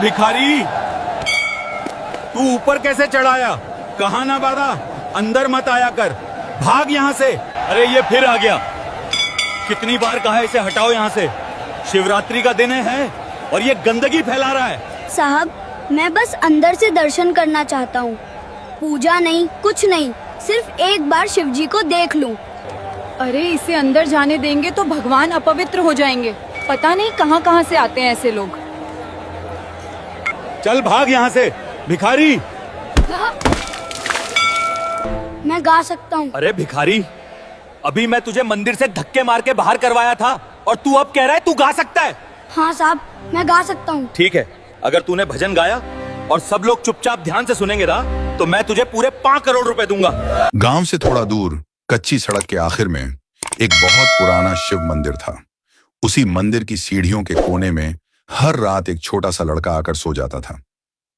भिखारी, तू ऊपर कैसे चढ़ाया? कहाँ ना बाधा, अंदर मत आया कर, भाग यहाँ से। अरे ये फिर आ गया। कितनी बार कहा है इसे हटाओ यहाँ से। शिवरात्रि का दिन है और ये गंदगी फैला रहा है। साहब, मैं बस अंदर से दर्शन करना चाहता हूँ, पूजा नहीं, कुछ नहीं, सिर्फ एक बार शिव जी को देख लूँ। अरे इसे अंदर जाने देंगे तो भगवान अपवित्र हो जाएंगे। पता नहीं कहाँ कहाँ से आते हैं ऐसे लोग। चल भाग यहाँ से भिखारी। मैं गा सकता हूँ। अरे भिखारी, अभी मैं तुझे मंदिर से धक्के मार के बाहर करवाया था और तू अब कह रहा है तू गा सकता है? हाँ साहब, मैं गा सकता हूँ। ठीक है, अगर तूने भजन गाया और सब लोग चुपचाप ध्यान से सुनेंगे ना, तो मैं तुझे पूरे 5 करोड़ रुपए दूंगा। गांव से थोड़ा दूर कच्ची सड़क के आखिर में एक बहुत पुराना शिव मंदिर था। उसी मंदिर की सीढ़ियों के कोने में हर रात एक छोटा सा लड़का आकर सो जाता था।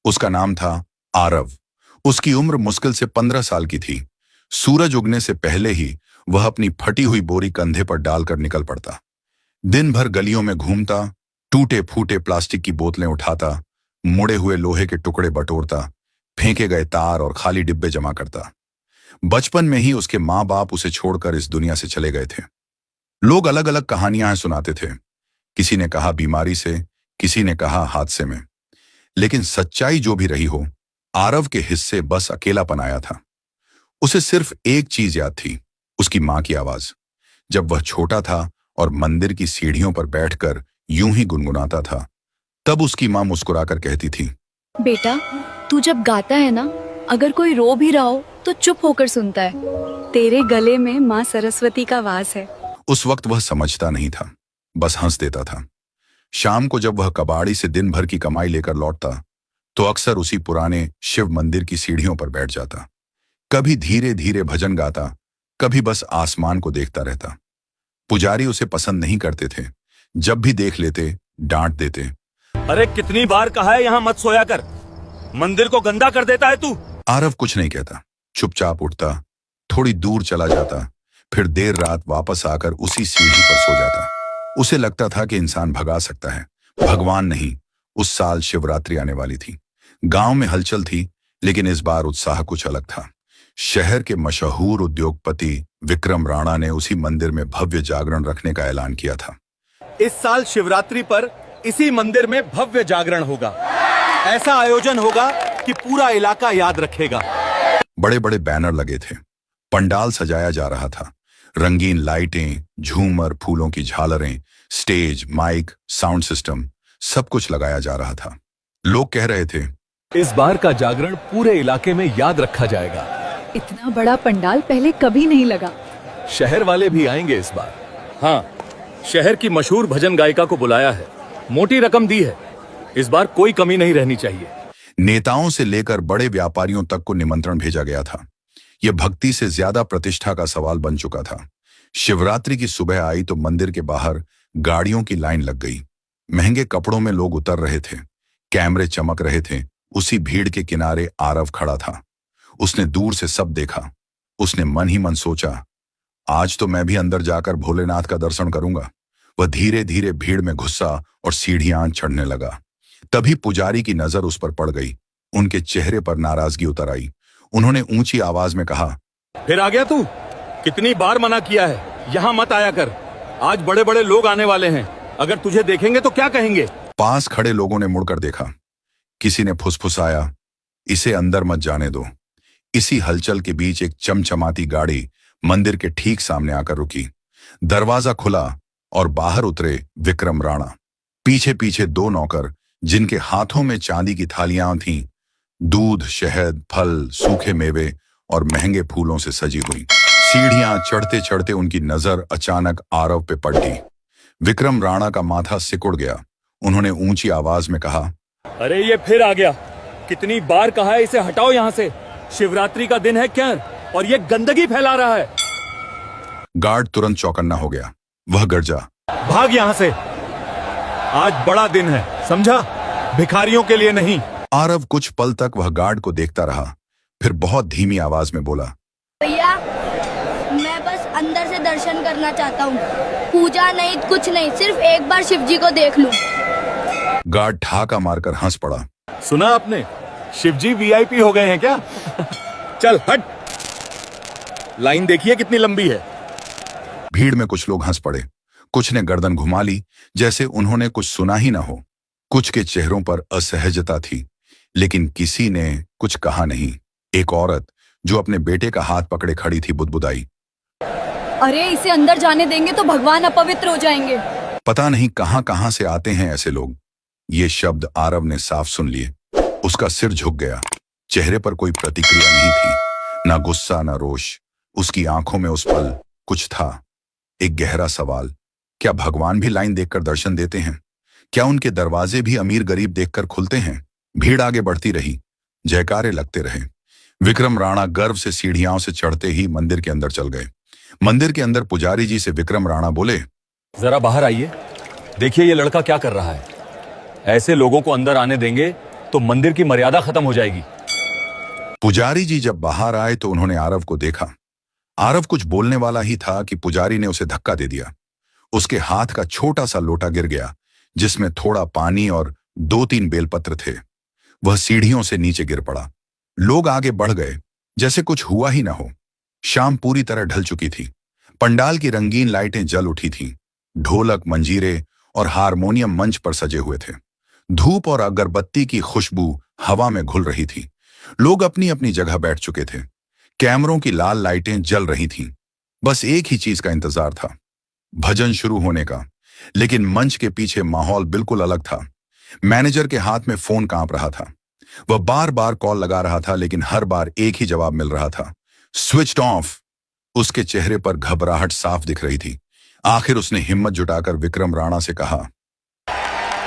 उसका नाम था आरव। उसकी उम्र मुश्किल से 15 साल की थी। सूरज उगने से पहले ही वह अपनी फटी हुई बोरी कंधे पर डालकर निकल पड़ता। दिन भर गलियों में घूमता, टूटे फूटे प्लास्टिक की बोतलें उठाता, मुड़े हुए लोहे के टुकड़े बटोरता, फेंके गए तार और खाली डिब्बे जमा करता। बचपन में ही उसके माँ बाप उसे छोड़कर इस दुनिया से चले गए थे। लोग अलग अलग कहानियां सुनाते थे। किसी ने कहा बीमारी से, किसी ने कहा हादसे में। लेकिन सच्चाई जो भी रही हो, आरव के हिस्से बस अकेलापन आया था। उसे सिर्फ एक चीज याद थी, उसकी माँ की आवाज। जब वह छोटा था और मंदिर की सीढ़ियों पर बैठकर यूं ही गुनगुनाता था, तब उसकी माँ मुस्कुराकर कहती थी, बेटा, तू जब गाता है ना, अगर कोई रो भी रहा हो तो चुप होकर सुनता है। तेरे गले में माँ सरस्वती का वास है। उस वक्त वह समझता नहीं था, बस हंस देता था। शाम को जब वह कबाड़ी से दिन भर की कमाई लेकर लौटता, तो अक्सर उसी पुराने शिव मंदिर की सीढ़ियों पर बैठ जाता। कभी धीरे धीरे भजन गाता, कभी बस आसमान को देखता रहता। पुजारी उसे पसंद नहीं करते थे। जब भी देख लेते, डांट देते। अरे कितनी बार कहा है यहाँ मत सोया कर, मंदिर को गंदा कर देता है तू। आरव कुछ नहीं कहता, चुपचाप उठता, थोड़ी दूर चला जाता, फिर देर रात वापस आकर उसी सीढ़ी पर सो जाता। उसे लगता था कि इंसान भगा सकता है, भगवान नहीं। उस साल शिवरात्रि आने वाली थी। गांव में हलचल थी, लेकिन इस बार उत्साह कुछ अलग था। शहर के मशहूर उद्योगपति विक्रम राणा ने उसी मंदिर में भव्य जागरण रखने का ऐलान किया था। इस साल शिवरात्रि पर इसी मंदिर में भव्य जागरण होगा। ऐसा आयोजन होगा कि पूरा इलाका याद रखेगा। बड़े बड़े बैनर लगे थे, पंडाल सजाया जा रहा था। रंगीन लाइटें, झूमर, फूलों की झालरें, स्टेज, माइक, साउंड सिस्टम, सब कुछ लगाया जा रहा था। लोग कह रहे थे, इस बार का जागरण पूरे इलाके में याद रखा जाएगा। इतना बड़ा पंडाल पहले कभी नहीं लगा। शहर वाले भी आएंगे इस बार। हाँ, शहर की मशहूर भजन गायिका को बुलाया है, मोटी रकम दी है। इस बार कोई कमी नहीं रहनी चाहिए। नेताओं से लेकर बड़े व्यापारियों तक को निमंत्रण भेजा गया था। यह भक्ति से ज्यादा प्रतिष्ठा का सवाल बन चुका था। शिवरात्रि की सुबह आई तो मंदिर के बाहर गाड़ियों की लाइन लग गई। महंगे कपड़ों में लोग उतर रहे थे, कैमरे चमक रहे थे। उसी भीड़ के किनारे आरव खड़ा था। उसने दूर से सब देखा। उसने मन ही मन सोचा, आज तो मैं भी अंदर जाकर भोलेनाथ का दर्शन करूंगा। वह धीरे धीरे भीड़ में घुसा और सीढ़ियां चढ़ने लगा। तभी पुजारी की नजर उस पर पड़ गई। उनके चेहरे पर नाराजगी उतर आई। उन्होंने ऊंची आवाज में कहा, फिर आ गया तू? कितनी बार मना किया है, यहाँ मत आया कर। आज बड़े बड़े लोग आने वाले हैं, अगर तुझे देखेंगे तो क्या कहेंगे? पास खड़े लोगों ने मुड़कर देखा। किसी ने फुसफुसाया, इसे अंदर मत जाने दो। इसी हलचल के बीच एक चमचमाती गाड़ी मंदिर के ठीक सामने आकर रुकी। दरवाजा खुला और बाहर उतरे विक्रम राणा। पीछे पीछे 2 नौकर, जिनके हाथों में चांदी की थालियां थीं, दूध, शहद, फल, सूखे मेवे और महंगे फूलों से सजी हुई। सीढ़ियां चढ़ते चढ़ते उनकी नजर अचानक आरव पे पड़ी। विक्रम राणा का माथा सिकुड़ गया। उन्होंने ऊंची आवाज में कहा, अरे ये फिर आ गया। कितनी बार कहा है इसे हटाओ यहाँ से। शिवरात्रि का दिन है क्या, और ये गंदगी फैला रहा है। गार्ड तुरंत चौकन्ना हो गया। वह गर्जा, भाग यहाँ से, आज बड़ा दिन है, समझा? भिखारियों के लिए नहीं। आरव कुछ पल तक वह गार्ड को देखता रहा, फिर बहुत धीमी आवाज में बोला, भैया, मैं बस अंदर से दर्शन करना चाहता हूँ, पूजा नहीं, कुछ नहीं, सिर्फ एक बार शिव जी को देख लूं। गार्ड ठाका मारकर हंस पड़ा। सुना आपने, शिवजी वीआईपी हो गए हैं क्या? चल हट। लाइन देखिए कितनी लंबी है। भीड़ में कुछ लोग हंस पड़े, कुछ ने गर्दन घुमा ली जैसे उन्होंने कुछ सुना ही ना हो। कुछ के चेहरों पर असहजता थी, लेकिन किसी ने कुछ कहा नहीं। एक औरत जो अपने बेटे का हाथ पकड़े खड़ी थी बुदबुदाई, अरे इसे अंदर जाने देंगे तो भगवान अपवित्र हो जाएंगे। पता नहीं कहां कहां से आते हैं ऐसे लोग। ये शब्द आरव ने साफ सुन लिए। उसका सिर झुक गया। चेहरे पर कोई प्रतिक्रिया नहीं थी, ना गुस्सा ना रोष। उसकी आंखों में उस पल कुछ था, एक गहरा सवाल। क्या भगवान भी लाइन देखकर दर्शन देते हैं? क्या उनके दरवाजे भी अमीर गरीब देखकर खुलते हैं? भीड़ आगे बढ़ती रही, जयकारे लगते रहे। विक्रम राणा गर्व से सीढ़ियां से चढ़ते ही मंदिर के अंदर चल गए। मंदिर के अंदर पुजारी जी से विक्रम राणा बोले, जरा बाहर आइए, देखिए ये लड़का क्या कर रहा है। ऐसे लोगों को अंदर आने देंगे तो मंदिर की मर्यादा खत्म हो जाएगी। पुजारी जी जब बाहर आए तो उन्होंने आरव को देखा। आरव कुछ बोलने वाला ही था कि पुजारी ने उसे धक्का दे दिया। उसके हाथ का छोटा सा लोटा गिर गया, जिसमें थोड़ा पानी और 2-3 बेलपत्र थे। वह सीढ़ियों से नीचे गिर पड़ा। लोग आगे बढ़ गए जैसे कुछ हुआ ही ना हो। शाम पूरी तरह ढल चुकी थी। पंडाल की रंगीन लाइटें जल उठी थीं। ढोलक, मंजीरे और हारमोनियम मंच पर सजे हुए थे। धूप और अगरबत्ती की खुशबू हवा में घुल रही थी। लोग अपनी अपनी जगह बैठ चुके थे। कैमरों की लाल लाइटें जल रही थीं। बस एक ही चीज का इंतजार था, भजन शुरू होने का। लेकिन मंच के पीछे माहौल बिल्कुल अलग था। मैनेजर के हाथ में फोन कांप रहा था। वह बार बार कॉल लगा रहा था, लेकिन हर बार एक ही जवाब मिल रहा था, स्विच्ड ऑफ। उसके चेहरे पर घबराहट साफ दिख रही थी। आखिर उसने हिम्मत जुटाकर विक्रम राणा से कहा,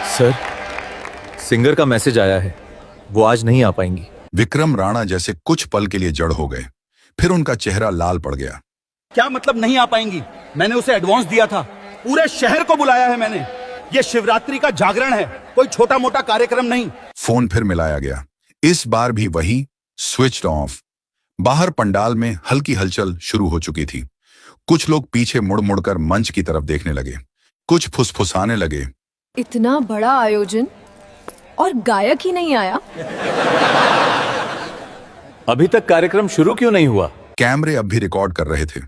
सर, सिंगर का मैसेज आया है, वो आज नहीं आ पाएंगी। विक्रम राणा जैसे कुछ पल के लिए जड़ हो गए, फिर उनका चेहरा लाल पड़ गया। क्या मतलब नहीं आ पाएंगी? मैंने उसे एडवांस दिया था। पूरे शहर को बुलाया है मैंने। ये शिवरात्रि का जागरण है, कोई छोटा मोटा कार्यक्रम नहीं। फोन फिर मिलाया गया। इस बार भी वही स्विच्ड ऑफ। बाहर पंडाल में हल्की हलचल शुरू हो चुकी थी। कुछ लोग पीछे मुड़ मुड़कर मंच की तरफ देखने लगे। कुछ फुसफुसाने लगे, इतना बड़ा आयोजन और गायक ही नहीं आया। अभी तक कार्यक्रम शुरू क्यों नहीं हुआ? कैमरे अब भी रिकॉर्ड कर रहे थे।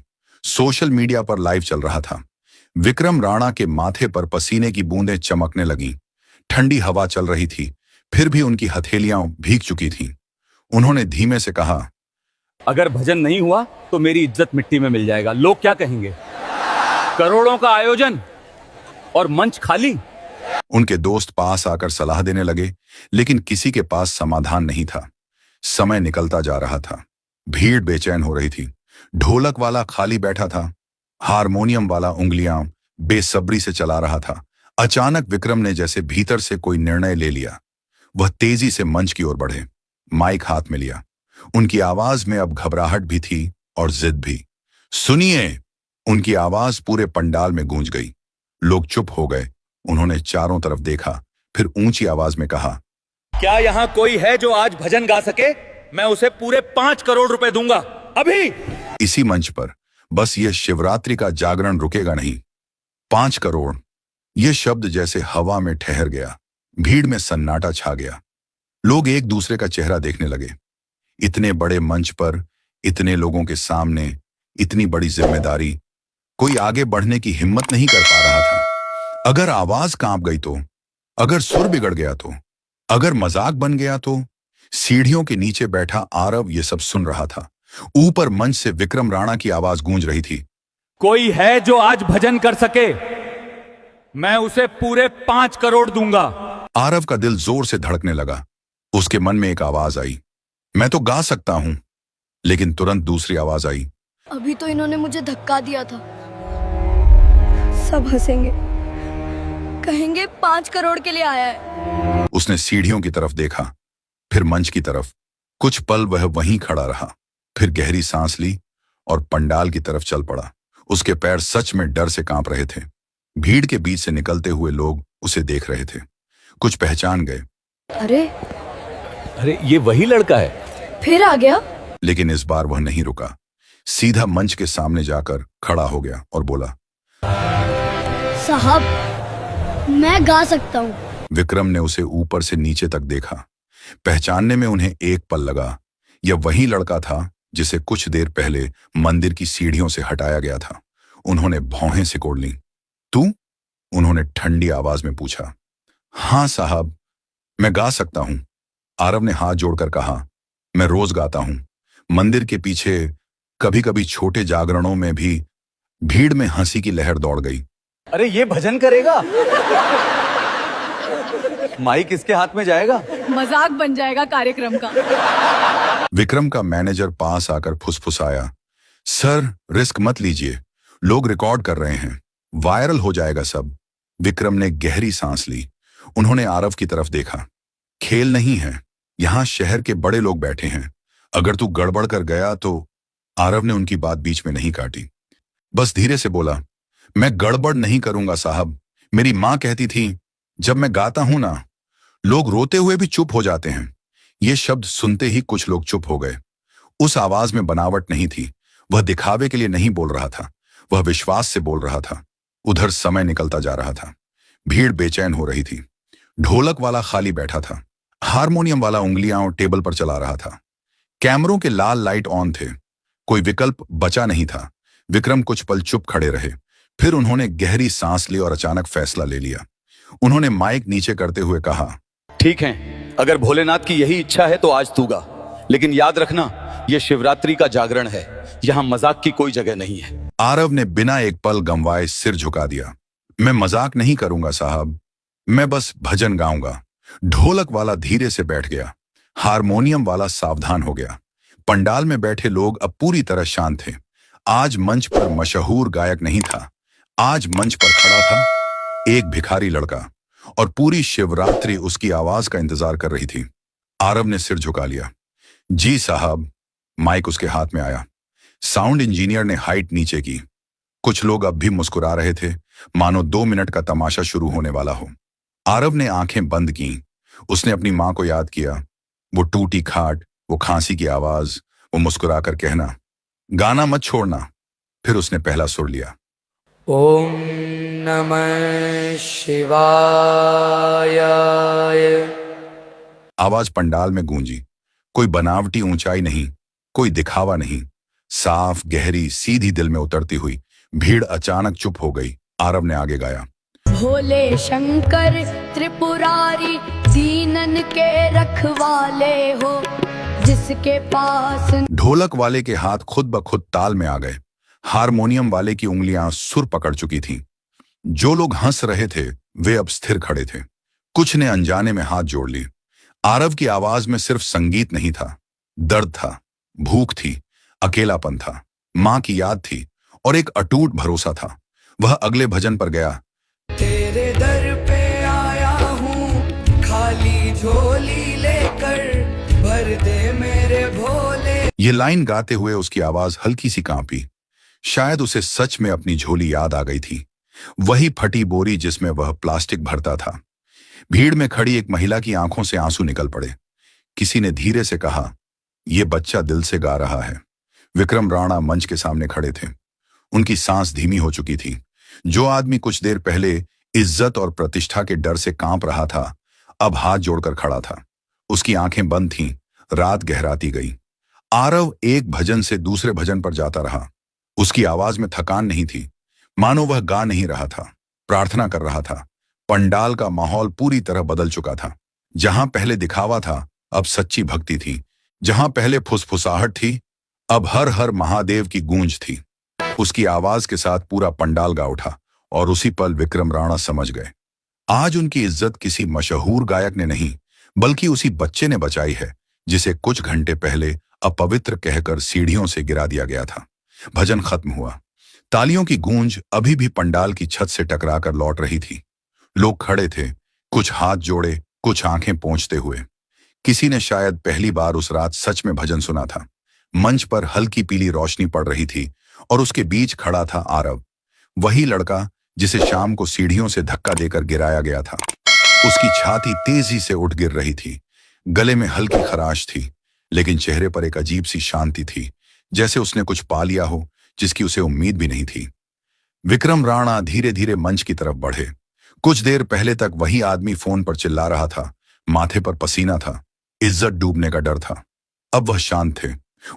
सोशल मीडिया पर लाइव चल रहा था। विक्रम राणा के माथे पर पसीने की बूंदें चमकने लगीं। ठंडी हवा चल रही थी, फिर भी उनकी हथेलियां भीग चुकी थीं। उन्होंने धीमे से कहा, अगर भजन नहीं हुआ तो मेरी इज्जत मिट्टी में मिल जाएगा। लोग क्या कहेंगे? करोड़ों का आयोजन और मंच खाली। उनके दोस्त पास आकर सलाह देने लगे, लेकिन किसी के पास समाधान नहीं था। समय निकलता जा रहा था। भीड़ बेचैन हो रही थी। ढोलक वाला खाली बैठा था, हारमोनियम वाला उंगलियां बेसब्री से चला रहा था। अचानक विक्रम ने जैसे भीतर से कोई निर्णय ले लिया। वह तेजी से मंच की ओर बढ़े, माइक हाथ में लिया। उनकी आवाज में अब घबराहट भी थी और जिद भी। सुनिए! उनकी आवाज पूरे पंडाल में गूंज गई। लोग चुप हो गए। उन्होंने चारों तरफ देखा, फिर ऊंची आवाज में कहा, क्या यहाँ कोई है जो आज भजन गा सके? मैं उसे पूरे 5 करोड़ रुपए दूंगा, अभी। इसी मंच पर बस यह शिवरात्रि का जागरण रुकेगा नहीं। 5 करोड़, यह शब्द जैसे हवा में ठहर गया। भीड़ में सन्नाटा छा गया। लोग एक दूसरे का चेहरा देखने लगे। इतने बड़े मंच पर, इतने लोगों के सामने, इतनी बड़ी जिम्मेदारी। कोई आगे बढ़ने की हिम्मत नहीं कर पा रहा था। अगर आवाज कांप गई तो, अगर सुर बिगड़ गया तो, अगर मजाक बन गया तो। सीढ़ियों के नीचे बैठा आरव ये सब सुन रहा था। ऊपर मंच से विक्रम राणा की आवाज गूंज रही थी, कोई है जो आज भजन कर सके? मैं उसे पूरे 5 करोड़ दूंगा। आरव का दिल जोर से धड़कने लगा। उसके मन में एक आवाज आई, मैं तो गा सकता हूं। लेकिन तुरंत दूसरी आवाज आई, अभी तो इन्होंने मुझे धक्का दिया था। सब हंसेंगे, कहेंगे 5 करोड़ के लिए आया है। उसने सीढ़ियों की तरफ देखा, फिर मंच की तरफ। कुछ पल वह वहीं खड़ा रहा, फिर गहरी सांस ली और पंडाल की तरफ चल पड़ा। उसके पैर सच में डर से कांप रहे थे। भीड़ के बीच से निकलते हुए लोग उसे देख रहे थे। कुछ पहचान गए, अरे ये वही लड़का है। फिर आ गया। लेकिन इस बार वह नहीं रुका। सीधा मंच के सामने जाकर खड़ा हो गया और बोला, साहब, मैं गा सकता हूँ, विक्रम ने उसे ऊपर से नीचे तक देखा। पहचानने में उन्हें एक पल लगा। यह वही लड़का था जिसे कुछ देर पहले मंदिर की सीढ़ियों से हटाया गया था। उन्होंने भौहें सिकोड़ लीं। तू? उन्होंने ठंडी आवाज में पूछा। हाँ साहब, मैं गा सकता हूं, आरव ने हाथ जोड़कर कहा। मैं रोज गाता हूं। मंदिर के पीछे कभी कभी छोटे जागरणों में भी भीड़ में हंसी की लहर दौड़ गई। अरे ये भजन करेगा? माइक इसके हाथ में जाएगा? मजाक बन जाएगा कार्यक्रम का। विक्रम का मैनेजर पास आकर फुसफुसाया। सर, रिस्क मत लीजिए, लोग रिकॉर्ड कर रहे हैं, वायरल हो जाएगा सब। विक्रम ने गहरी सांस ली। उन्होंने आरव की तरफ देखा। खेल नहीं है, यहां शहर के बड़े लोग बैठे हैं। अगर तू गड़बड़ कर गया तो। आरव ने उनकी बात बीच में नहीं काटी, बस धीरे से बोला, मैं गड़बड़ नहीं करूंगा साहब। मेरी मां कहती थी, जब मैं गाता हूं ना, लोग रोते हुए भी चुप हो जाते हैं। ये शब्द सुनते ही कुछ लोग चुप हो गए। उस आवाज में बनावट नहीं थी। वह दिखावे के लिए नहीं बोल रहा था, वह विश्वास से बोल रहा था। उधर समय निकलता जा रहा था। भीड़ बेचैन हो रही थी। ढोलक वाला खाली बैठा था। हारमोनियम वाला उंगलियां टेबल पर चला रहा था। कैमरों के लाल लाइट ऑन थे। कोई विकल्प बचा नहीं था। विक्रम कुछ पल चुप खड़े रहे। फिर उन्होंने गहरी सांस ली और अचानक फैसला ले लिया। उन्होंने माइक नीचे करते हुए कहा, ठीक है, अगर भोलेनाथ की यही इच्छा है तो आज तू गा, लेकिन याद रखना यह शिवरात्रि का जागरण है, यहां मजाक की कोई जगह नहीं है। आरव ने बिना एक पल गंवाए सिर झुका दिया। मैं मजाक नहीं करूंगा साहब, मैं बस भजन गाऊंगा। ढोलक वाला धीरे से बैठ गया। हारमोनियम वाला सावधान हो गया। पंडाल में बैठे लोग अब पूरी तरह शांत थे। आज मंच पर मशहूर गायक नहीं था। आज मंच पर खड़ा था एक भिखारी लड़का, और पूरी शिवरात्रि उसकी आवाज का इंतजार कर रही थी। आरव ने सिर झुका लिया। जी साहब। माइक उसके हाथ में आया। साउंड इंजीनियर ने हाइट नीचे की। कुछ लोग अब भी मुस्कुरा रहे थे, मानो 2 मिनट का तमाशा शुरू होने वाला हो। आरव ने आंखें बंद की। उसने अपनी मां को याद किया। वो टूटी खाट, वो खांसी की आवाज, वो मुस्कुराकर कहना, गाना मत छोड़ना। फिर उसने पहला सुर लिया। ओम नमः शिवाय। आवाज पंडाल में गूंजी। कोई बनावटी ऊंचाई नहीं, कोई दिखावा नहीं, साफ, गहरी, सीधी, दिल में उतरती हुई। भीड़ अचानक चुप हो गई। आरव ने आगे गाया। भोले शंकर त्रिपुरारी, दीनन के रखवाले हो, जिसके पास। ढोलक वाले के हाथ खुद ब खुद ताल में आ गए। हारमोनियम वाले की उंगलियां सुर पकड़ चुकी थीं। जो लोग हंस रहे थे वे अब स्थिर खड़े थे। कुछ ने अनजाने में हाथ जोड़ ली। आरव की आवाज में सिर्फ संगीत नहीं था, दर्द था, भूख थी, अकेलापन था, मां की याद थी और एक अटूट भरोसा था। वह अगले भजन पर गया। तेरे दर पे आया हूँ, खाली झोली लेकर, भर दे मेरे भोले। ये लाइन गाते हुए उसकी आवाज हल्की सी कांपी। शायद उसे सच में अपनी झोली याद आ गई थी, वही फटी बोरी जिसमें वह प्लास्टिक भरता था। भीड़ में खड़ी एक महिला की आंखों से आंसू निकल पड़े। किसी ने धीरे से कहा, यह बच्चा दिल से गा रहा है। विक्रम राणा मंच के सामने खड़े थे। उनकी सांस धीमी हो चुकी थी। जो आदमी कुछ देर पहले इज्जत और प्रतिष्ठा के डर से कांप रहा था, अब हाथ जोड़कर खड़ा था। उसकी आंखें बंद थीं। रात गहराती गई। आरव एक भजन से दूसरे भजन पर जाता रहा। उसकी आवाज में थकान नहीं थी, मानो वह गा नहीं रहा था, प्रार्थना कर रहा था। पंडाल का माहौल पूरी तरह बदल चुका था। जहां पहले दिखावा था, अब सच्ची भक्ति थी। जहां पहले फुसफुसाहट थी, अब हर हर महादेव की गूंज थी। उसकी आवाज के साथ पूरा पंडाल गा उठा और उसी पल विक्रम राणा समझ गए, आज उनकी इज्जत किसी मशहूर गायक ने नहीं, बल्कि उसी बच्चे ने बचाई है जिसे कुछ घंटे पहले अपवित्र कहकर सीढ़ियों से गिरा दिया गया था। भजन खत्म हुआ। तालियों की गूंज अभी भी पंडाल की छत से टकराकर लौट रही थी। लोग खड़े थे, कुछ हाथ जोड़े, कुछ आंखें पोंछते हुए। किसी ने शायद पहली बार उस रात सच में भजन सुना था। मंच पर हल्की पीली रोशनी पड़ रही थी और उसके बीच खड़ा था आरव, वही लड़का जिसे शाम को सीढ़ियों से धक्का देकर गिराया गया था। उसकी छाती तेजी से उठ गिर रही थी। गले में हल्की खराश थी, लेकिन चेहरे पर एक अजीब सी शांति थी, जैसे उसने कुछ पा लिया हो जिसकी उसे उम्मीद भी नहीं थी। विक्रम राणा धीरे धीरे मंच की तरफ बढ़े। कुछ देर पहले तक वही आदमी फोन पर चिल्ला रहा था, माथे पर पसीना था, इज्जत डूबने का डर था। अब वह शांत थे,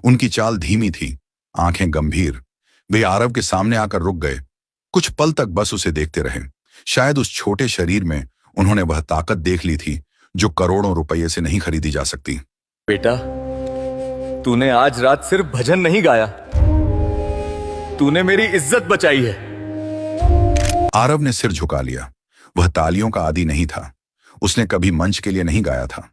उनकी चाल धीमी थी, आंखें गंभीर। वे आरव के सामने आकर रुक गए, कुछ पल तक बस उसे देखते रहे। शायद उस छोटे शरीर में उन्होंने वह ताकत देख ली थी जो करोड़ों रुपये से नहीं खरीदी जा सकती। बेटा, तूने आज रात सिर्फ भजन नहीं गाया, तूने मेरी इज्जत बचाई है। आरव ने सिर झुका लिया। वह तालियों का आदी नहीं था। उसने कभी मंच के लिए नहीं गाया था।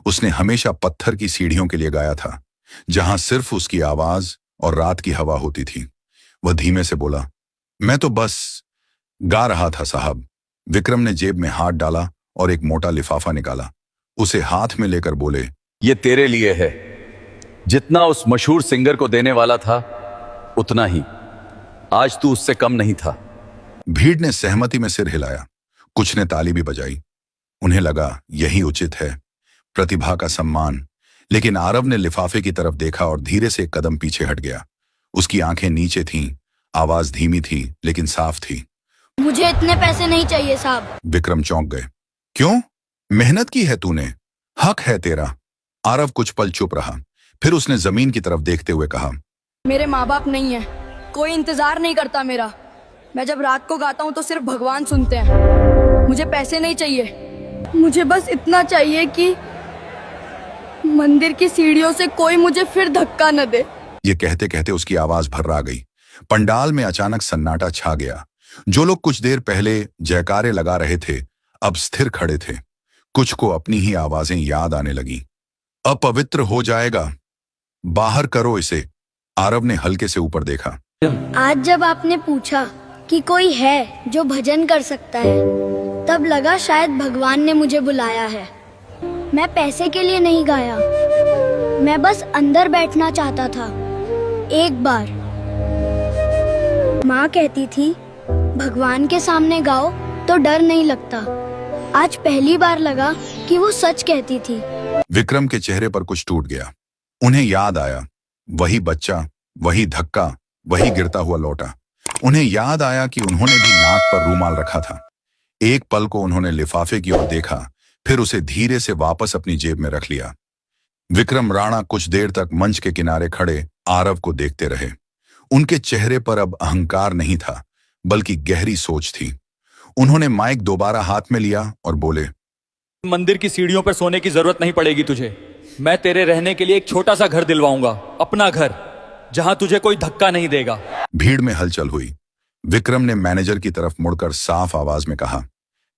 उसने हमेशा पत्थर की सीढ़ियों के लिए गाया था, जहां सिर्फ उसकी आवाज और रात की हवा होती थी। वह धीमे से बोला, मैं तो बस गा रहा था साहब। विक्रम ने जेब में हाथ डाला और एक मोटा लिफाफा निकाला। उसे हाथ में लेकर बोले, ये तेरे लिए है। जितना उस मशहूर सिंगर को देने वाला था, उतना ही। आज तू उससे कम नहीं था। भीड़ ने सहमति में सिर हिलाया, कुछ ने ताली भी बजाई। उन्हें लगा यही उचित है, प्रतिभा का सम्मान। लेकिन आरव ने लिफाफे की तरफ देखा और धीरे से एक कदम पीछे हट गया। उसकी आंखें नीचे थीं, आवाज धीमी थी लेकिन साफ थी। मुझे इतने पैसे नहीं चाहिए साहब। विक्रम चौंक गए। क्यों? मेहनत की है तूने, हक है तेरा। आरव कुछ पल चुप रहा, फिर उसने जमीन की तरफ देखते हुए कहा, मेरे माँ बाप नहीं है, कोई इंतजार नहीं करता मेरा। मैं जब रात को गाता हूँ तो सिर्फ भगवान सुनते हैं। मुझे पैसे नहीं चाहिए, मुझे बस इतना चाहिए कि मंदिर की सीढ़ियों से कोई मुझे फिर धक्का न दे। ये कहते कहते उसकी आवाज भर्रा गई। पंडाल में अचानक सन्नाटा छा गया। जो लोग कुछ देर पहले जयकारे लगा रहे थे, अब स्थिर खड़े थे। कुछ को अपनी ही आवाजें याद आने लगी। अपवित्र हो जाएगा, बाहर करो इसे। आरव ने हल्के से ऊपर देखा। आज जब आपने पूछा कि कोई है जो भजन कर सकता है, तब लगा शायद भगवान ने मुझे बुलाया है। मैं पैसे के लिए नहीं गाया, मैं बस अंदर बैठना चाहता था। एक बार माँ कहती थी, भगवान के सामने गाओ तो डर नहीं लगता। आज पहली बार लगा कि वो सच कहती थी। विक्रम के चेहरे पर कुछ टूट गया। उन्हें याद आया, वही बच्चा, वही धक्का, वही गिरता हुआ लौटा। उन्हें याद आया कि उन्होंने भी नाक पर रूमाल रखा था। एक पल को उन्होंने लिफाफे की ओर देखा, फिर उसे धीरे से वापस अपनी जेब में रख लिया। विक्रम राणा कुछ देर तक मंच के किनारे खड़े आरव को देखते रहे। उनके चेहरे पर अब अहंकार नहीं था, बल्कि गहरी सोच थी। उन्होंने माइक दोबारा हाथ में लिया और बोले, मंदिर की सीढ़ियों पर सोने की जरूरत नहीं पड़ेगी तुझे। मैं तेरे रहने के लिए एक छोटा सा घर दिलवाऊंगा, अपना घर, जहां तुझे कोई धक्का नहीं देगा। भीड़ में हलचल हुई। विक्रम ने मैनेजर की तरफ मुड़कर साफ आवाज में कहा,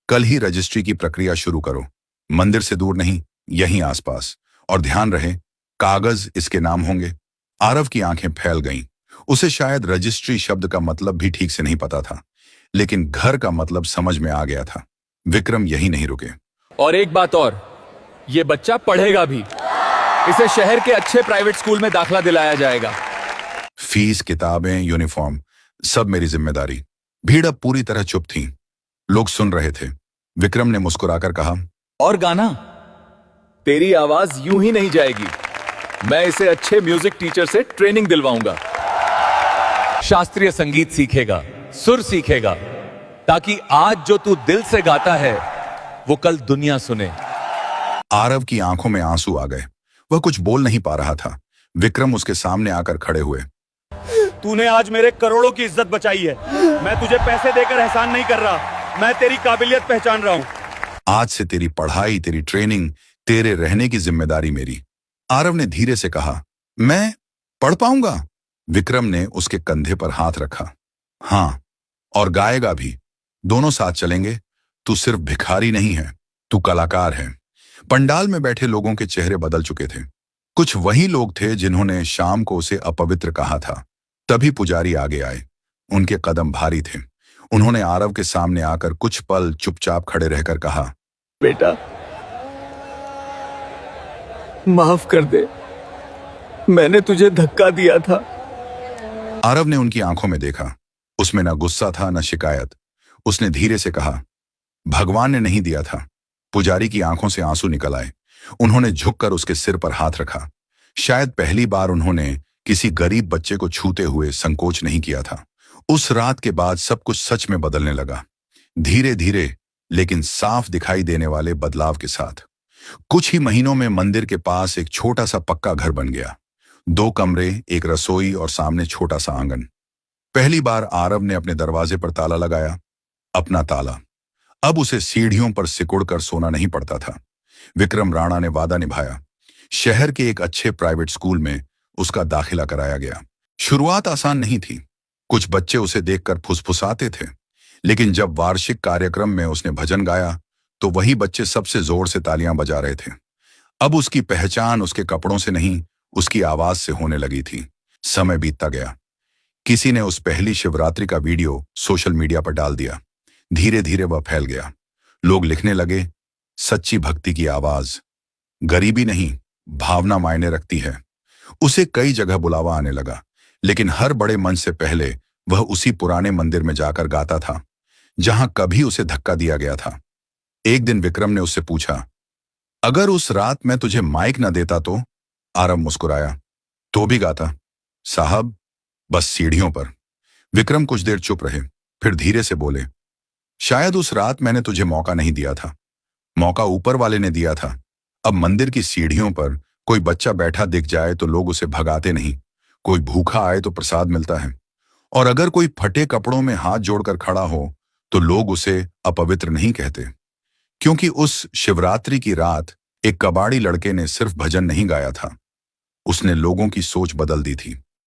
कल ही रजिस्ट्री की प्रक्रिया शुरू करो। मंदिर से दूर नहीं, यहीं आसपास। और ध्यान रहे, कागज इसके नाम होंगे। आरव की आंखें फैल गईं। उसे शायद रजिस्ट्री शब्द का मतलब भी ठीक से नहीं पता था, लेकिन घर का मतलब समझ में आ गया था। विक्रम यही नहीं रुके। और एक बात और, ये बच्चा पढ़ेगा भी। इसे शहर के अच्छे प्राइवेट स्कूल में दाखला दिलाया जाएगा। फीस, किताबें, यूनिफॉर्म, सब मेरी जिम्मेदारी। भीड़ अब पूरी तरह चुप थी। लोग सुन रहे थे। विक्रम ने मुस्कुराकर कहा, और गाना, तेरी आवाज यूं ही नहीं जाएगी। मैं इसे अच्छे म्यूजिक टीचर से ट्रेनिंग दिलवाऊंगा। शास्त्रीय संगीत सीखेगा, सुर सीखेगा, ताकि आज जो तू दिल से गाता है वो कल दुनिया सुने। आरव की आंखों में आंसू आ गए। वह कुछ बोल नहीं पा रहा था। विक्रम उसके सामने आकर खड़े हुए। तूने आज मेरे करोड़ों की इज्जत बचाई है। मैं तुझे पैसे देकर एहसान नहीं कर रहा, मैं तेरी काबिलियत पहचान रहा हूं। आज से तेरी पढ़ाई, तेरी ट्रेनिंग, तेरे रहने की जिम्मेदारी मेरी। आरव ने धीरे से कहा, मैं पढ़ पाऊंगा? विक्रम ने उसके कंधे पर हाथ रखा। हाँ, और गाएगा भी। दोनों साथ चलेंगे। तू सिर्फ भिखारी नहीं है, तू कलाकार है। पंडाल में बैठे लोगों के चेहरे बदल चुके थे। कुछ वही लोग थे जिन्होंने शाम को उसे अपवित्र कहा था। तभी पुजारी आगे आए। उनके कदम भारी थे। उन्होंने आरव के सामने आकर कुछ पल चुपचाप खड़े रहकर कहा, बेटा, माफ कर दे, मैंने तुझे धक्का दिया था। आरव ने उनकी आंखों में देखा। उसमें न गुस्सा था न शिकायत। उसने धीरे से कहा, भगवान ने नहीं दिया था। पुजारी की आंखों से आंसू निकल आए। उन्होंने झुककर उसके सिर पर हाथ रखा। शायद पहली बार उन्होंने किसी गरीब बच्चे को छूते हुए संकोच नहीं किया था। उस रात के बाद सब कुछ सच में बदलने लगा। धीरे धीरे लेकिन साफ दिखाई देने वाले बदलाव के साथ। कुछ ही महीनों में मंदिर के पास एक छोटा सा पक्का घर बन गया। 2 कमरे, एक रसोई और सामने छोटा सा आंगन। पहली बार आरव ने अपने दरवाजे पर ताला लगाया, अपना ताला। अब उसे सीढ़ियों पर सिकुड़कर सोना नहीं पड़ता था। विक्रम राणा ने वादा निभाया। शहर के एक अच्छे प्राइवेट स्कूल में उसका दाखिला कराया गया। शुरुआत आसान नहीं थी। कुछ बच्चे उसे देखकर फुसफुसाते थे, लेकिन जब वार्षिक कार्यक्रम में उसने भजन गाया तो वही बच्चे सबसे जोर से तालियां बजा रहे थे। अब उसकी पहचान उसके कपड़ों से नहीं, उसकी आवाज से होने लगी थी। समय बीतता गया। किसी ने उस पहली शिवरात्रि का वीडियो सोशल मीडिया पर डाल दिया। धीरे धीरे वह फैल गया। लोग लिखने लगे, सच्ची भक्ति की आवाज, गरीबी नहीं, भावना मायने रखती है। उसे कई जगह बुलावा आने लगा, लेकिन हर बड़े मंच से पहले वह उसी पुराने मंदिर में जाकर गाता था, जहां कभी उसे धक्का दिया गया था। एक दिन विक्रम ने उससे पूछा, अगर उस रात मैं तुझे माइक न देता तो? आरव मुस्कुराया, तो भी गाता। साहब, बस सीढ़ियों पर। विक्रम कुछ देर चुप रहे, फिर धीरे से बोले, शायद उस रात मैंने तुझे मौका नहीं दिया था। मौका ऊपर वाले ने दिया था। अब मंदिर की सीढ़ियों पर कोई बच्चा बैठा दिख जाए तो लोग उसे भगाते नहीं, कोई भूखा आए तो प्रसाद मिलता है, और अगर कोई फटे कपड़ों में हाथ जोड़कर खड़ा हो तो लोग उसे अपवित्र नहीं कहते। क्योंकि उस शिवरात्रि की रात एक कबाड़ी लड़के ने सिर्फ भजन नहीं गाया था, उसने लोगों की सोच बदल दी थी।